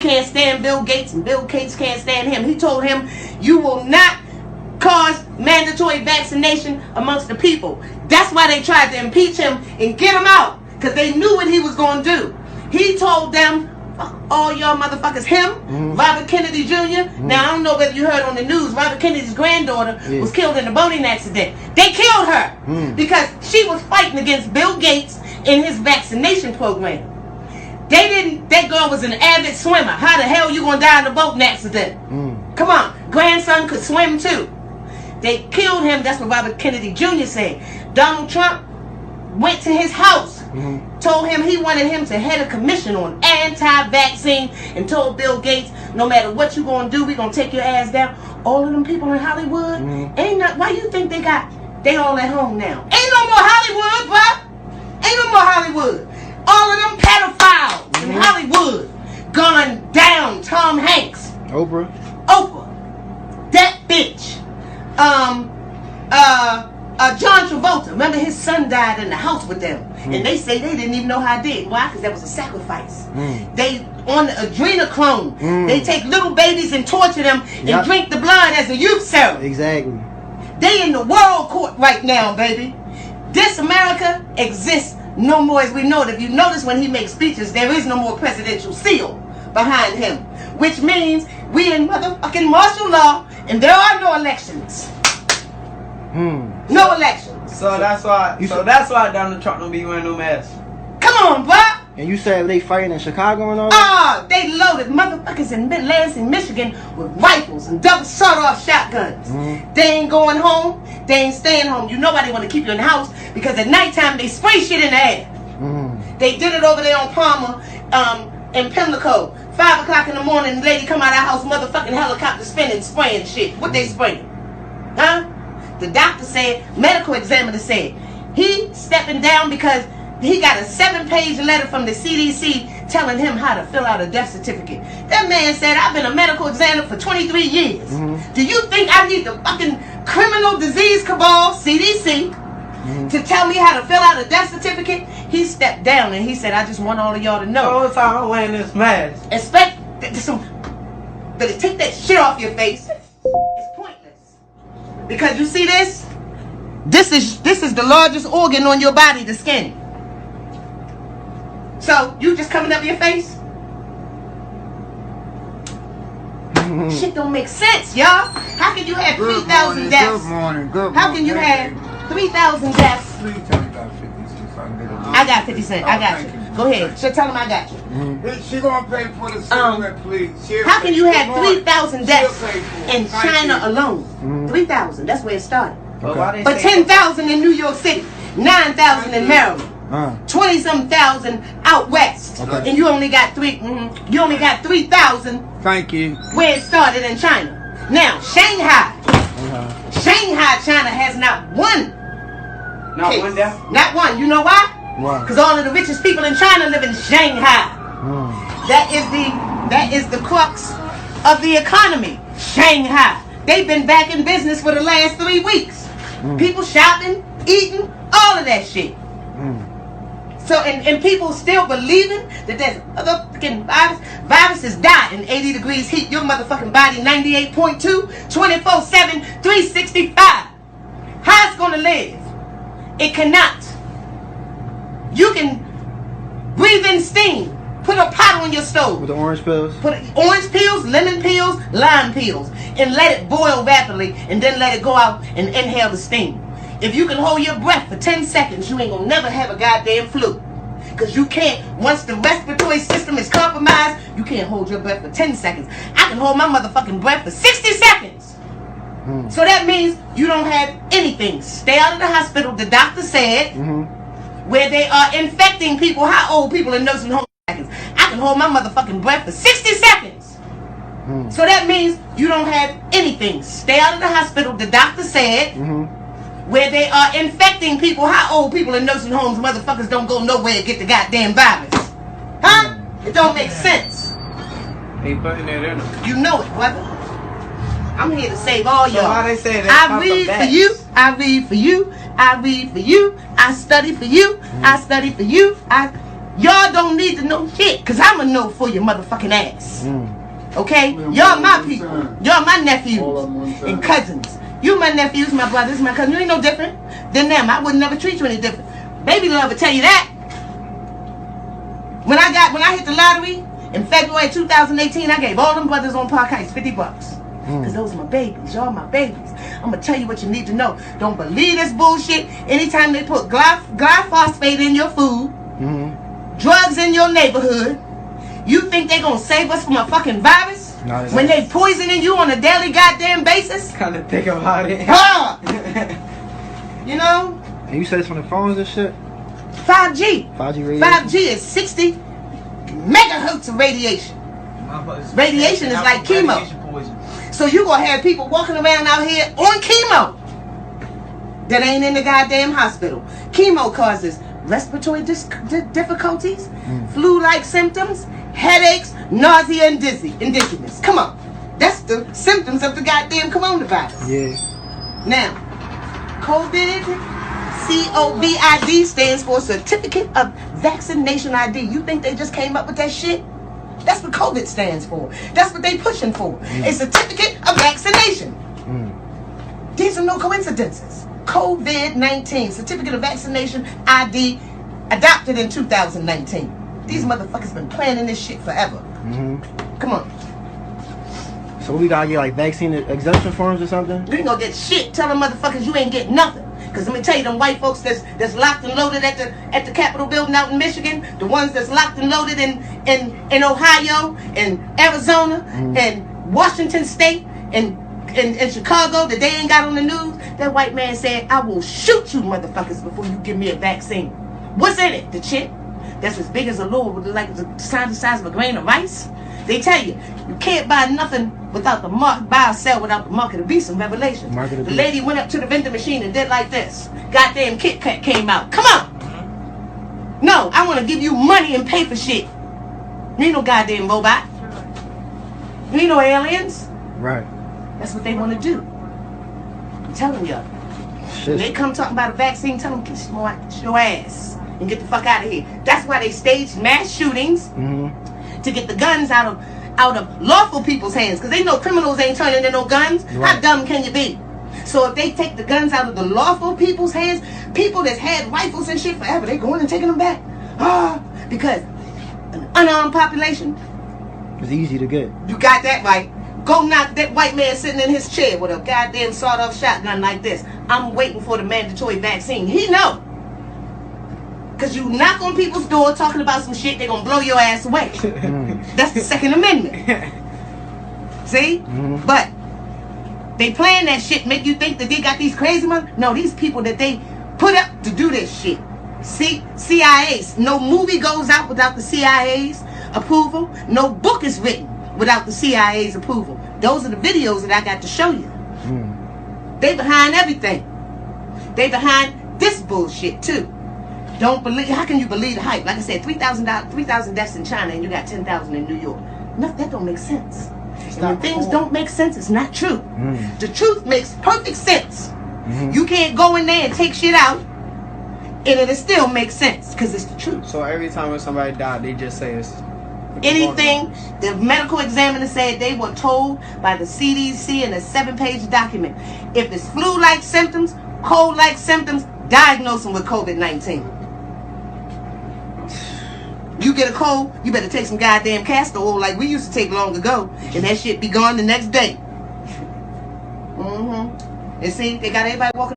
can't stand Bill Gates and Bill Gates can't stand him. He told him, you will not cause mandatory vaccination amongst the people. That's why they tried to impeach him and get him out, because they knew what he was going to do. He told them, all y'all motherfuckers, him, Robert Kennedy Jr. Now, I don't know whether you heard on the news, Robert Kennedy's granddaughter was killed in a boating accident. They killed her because she was fighting against Bill Gates in his vaccination program. That girl was an avid swimmer. How the hell you gonna die in a boating accident? Come on, grandson could swim too. They killed him. That's what Robert Kennedy Jr. said. Donald Trump went to his house, told him he wanted him to head a commission on anti-vaccine, and told Bill Gates, no matter what you gonna do, we gonna take your ass down. All of them people in Hollywood, ain't not. Why you think they all at home now? Ain't no more Hollywood, bro. Ain't no more Hollywood. All of them pedophiles in Hollywood gone down. Tom Hanks, Oprah, that bitch. John Travolta. Remember, his son died in the house with them, and they say they didn't even know how I did. Why? Because that was a sacrifice. They on the adrenochrome. They take little babies and torture them and drink the blood as a youth serum. Exactly. They in the world court right now, baby. This America exists no more as we know it. If you notice, when he makes speeches, there is no more presidential seal behind him, which means we in motherfucking martial law, and there are no elections. No elections. So that's why Donald Trump don't be wearing no mask. Come on, bro. And you said they fighting in Chicago and all that? They loaded motherfuckers in Lansing, Michigan with rifles and double sawed-off shotguns. They ain't going home. They ain't staying home. You know why they want to keep you in the house? Because at nighttime they spray shit in the air. They did it over there on Palmer, in Pimlico. 5 o'clock in the morning, the lady come out of the house, motherfucking helicopter spinning, spraying shit. What they spraying? Huh? The doctor said, medical examiner said, he stepping down because he got a 7-page letter from the CDC telling him how to fill out a death certificate. That man said, I've been a medical examiner for 23 years. Do you think I need the fucking criminal disease cabal, CDC, to tell me how to fill out a death certificate? He stepped down and he said, I just want all of y'all to know. All the time I'm wearing this mask. Better take that shit off your face. It's pointless. Because you see this? This is the largest organ on your body, the skin. So, you just coming up your face? Shit don't make sense, y'all. How can you have 3,000 deaths? Good morning. How can you have 3,000 deaths? Please tell me about 50 cents. I got 50 cents. I got you. Go ahead. So tell him I got you. She gonna pay for the cigarette, please. How can you have 3,000 deaths in China alone? 3,000. That's where it started. Okay. But 10,000 in New York City, 9,000 in Maryland. 20-some thousand out west, and you only got you only got 3,000. Thank you. Where it started in China. Now Shanghai, China has not one. Not one death. Not one. You know why? Why? Because all of the richest people in China live in Shanghai. That is the crux of the economy. Shanghai. They've been back in business for the last 3 weeks. People shopping, eating, all of that shit. So, and people still believing that there's other fucking viruses die in 80 degrees heat. Your motherfucking body 98.2, 24/7, 365. How it's gonna live? It cannot. You can breathe in steam. Put a pot on your stove. With the orange pills? Put orange peels, lemon peels, lime peels, and let it boil rapidly, and then let it go out and inhale the steam. If you can hold your breath for 10 seconds, you ain't gonna never have a goddamn flu. Because you can't, once the respiratory system is compromised, you can't hold your breath for 10 seconds. I can hold my motherfucking breath for 60 seconds. So that means you don't have anything. Stay out of the hospital, the doctor said, where they are infecting people. How old people in nursing homes? I can hold my motherfucking breath for 60 seconds. So that means you don't have anything. Stay out of the hospital, the doctor said, where they are infecting people. How old people in nursing homes, motherfuckers don't go nowhere to get the goddamn virus? Huh? It don't make sense. They putting it in them. You know it, brother. I'm here to save all y'all. So why they say that? I read for you. I read for you. I read for you. I study for you. I study for you. Y'all don't need to know shit, cause I'ma know for your motherfucking ass. Okay? Man, Y'all all my at one people. time. Y'all my nephews All at one time. and cousins. You my nephews, my brothers, my cousins. You ain't no different than them. I would never treat you any different. Baby love will tell you that. When I hit the lottery in February 2018, I gave all them brothers on Park Heights $50. Cause those are my babies. Y'all my babies. I'm gonna tell you what you need to know. Don't believe this bullshit. Anytime they put glyphosate in your food, drugs in your neighborhood, you think they gonna save us from a fucking virus? No, they when don't. they poisoning you on a daily goddamn basis? Kind of think about it. Ah! You know? And you said it's from the phones and shit? 5G. 5G radio? 5G is 60 megahertz of radiation. Radiation is like chemo. Radiation poison. So you gonna have people walking around out here on chemo that ain't in the goddamn hospital. Chemo causes respiratory difficulties, flu-like symptoms, headaches, nausea, and dizziness. Come on. That's the symptoms of the goddamn coronavirus. Yeah. Now, COVID, COVID stands for Certificate of Vaccination ID. You think they just came up with that shit? That's what COVID stands for. That's what they pushing for. A certificate of vaccination. These are no coincidences. COVID-19, Certificate of Vaccination ID, adopted in 2019. These motherfuckers been planning this shit forever. Come on. So we gotta get like vaccine exemption forms or something? You ain't gonna get shit. Tell them motherfuckers you ain't getting nothing. Cause let me tell you, them white folks that's locked and loaded at the Capitol building out in Michigan, the ones that's locked and loaded in Ohio and Arizona and Washington State and Chicago that they ain't got on the news, that white man said, I will shoot you motherfuckers before you give me a vaccine. What's in it? The chip that's as big as a little, like the size of a grain of rice. They tell you, you can't buy nothing without the mark, buy or sell without the mark of the beast. Some revelation. The lady went up to the vending machine and did like this. Goddamn Kit Kat came out. Come on. No, I want to give you money and pay for shit. You ain't no goddamn robot. You ain't no aliens. Right. That's what they want to do. I'm telling you. When Shit. they come talking about a vaccine, tell them kiss your ass and get the fuck out of here. That's why they staged mass shootings to get the guns out of lawful people's hands, because they know criminals ain't turning in no guns. Right. How dumb can you be? So if they take the guns out of the lawful people's hands, people that's had rifles and shit forever, they going and taking them back. Because an unarmed population, It's easy to get. you got that right. Go knock that white man sitting in his chair with a goddamn sawed-off shotgun like this. I'm waiting for the mandatory vaccine. He know. Because you knock on people's door talking about some shit, they're going to blow your ass away. That's the Second Amendment. See? But they plan that shit, make you think that they got these crazy ones. No, these people that they put up to do this shit. CIA's. No movie goes out without the CIA's approval. No book is written without the CIA's approval. Those are the videos that I got to show you. They behind everything. They behind this bullshit too. Don't believe. How can you believe the hype? Like I said, 3,000 deaths in China and you got 10,000 in New York. No, that don't make sense. And when things don't make sense, it's not true. The truth makes perfect sense. You can't go in there and take shit out and it'll still make sense because it's the truth. So every time when somebody died, they just say it's Anything, the medical examiner said they were told by the CDC in a 7-page document. If it's flu-like symptoms, cold-like symptoms, diagnose them with COVID-19. You get a cold, you better take some goddamn castor oil like we used to take long ago, and that shit be gone the next day. And see, they got everybody walking